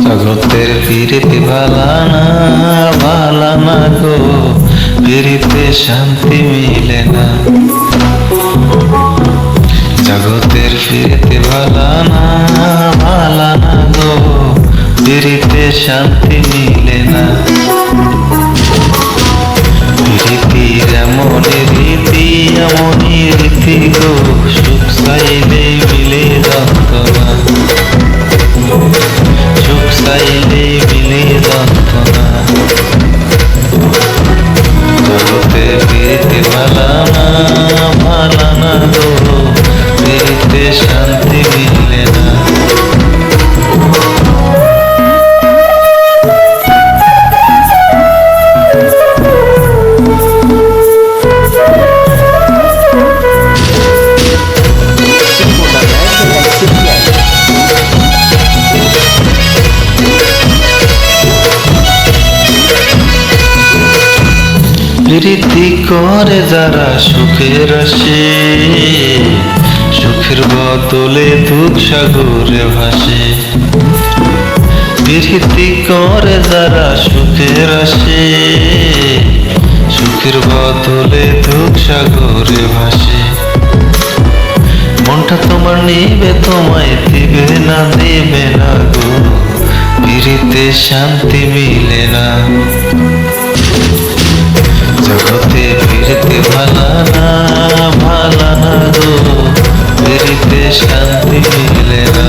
জগতের পীড়িতে ভালা না গো, পীড়িতে শান্তি মিলে না। জগতের পীড়িতে ভালা না গো, পীড়িতে শান্তি মিলে না। পীড়িতির এমনই রীতি গো, সুখ চাইলে মিলে যন্ত্রণা, সুখ চাইলে মিলে যন্ত্রণা। জগতে পীড়িতে ভালা না গো, পীড়িতে শান্তি মিলে না। প্রীতি করে যারা সুখের আসে, সুখের বদলে দুঃখ সাগরে ভাসে। প্রীতি করে যারা সুখের আসে, সুখের বদলে দুঃখ সাগরে ভাসে। মনটা তোমার নিবে, তোমায় দিবে না গো, পীড়িতে শান্তি মিলে না। জগতে পীড়িতে ভালা না গো, পীড়িতে শান্তি মিলে না।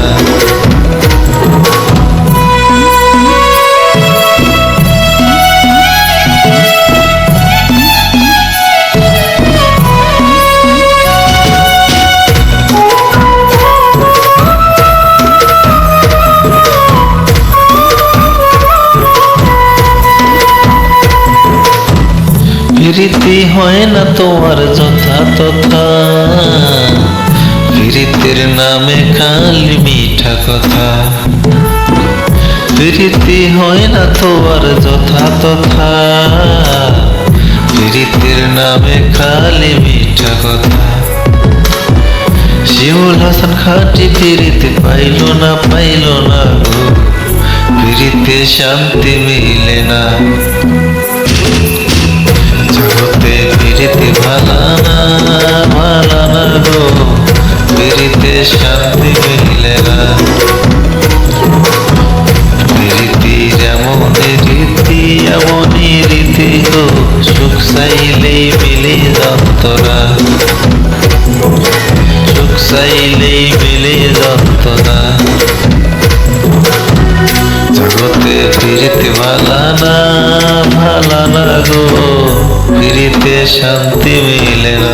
প্রীতি হয় না তোমার যথা তথা, প্রীতির নামে খালি মিঠা কথা। প্রীতি হয় না তোমার যথা তথা, প্রীতির নামে খালি মিঠা কথা। শিমুল হাসান খাঁটি প্রীতি পাইল না গো, প্রীতিতে শান্তি মিলে না। জগতে পীড়িতে ভালা না গো, পীড়িতে শান্তি মিলে না। পীড়িতির এমনই রীতি গো, সুখ চাইলেই মিলে যন্ত্রণা, সুখ চাইলেই মিলে যন্ত্রণা। জগতে পীড়িতে ভালা না গো, পীড়িতে শান্তি মিলে না।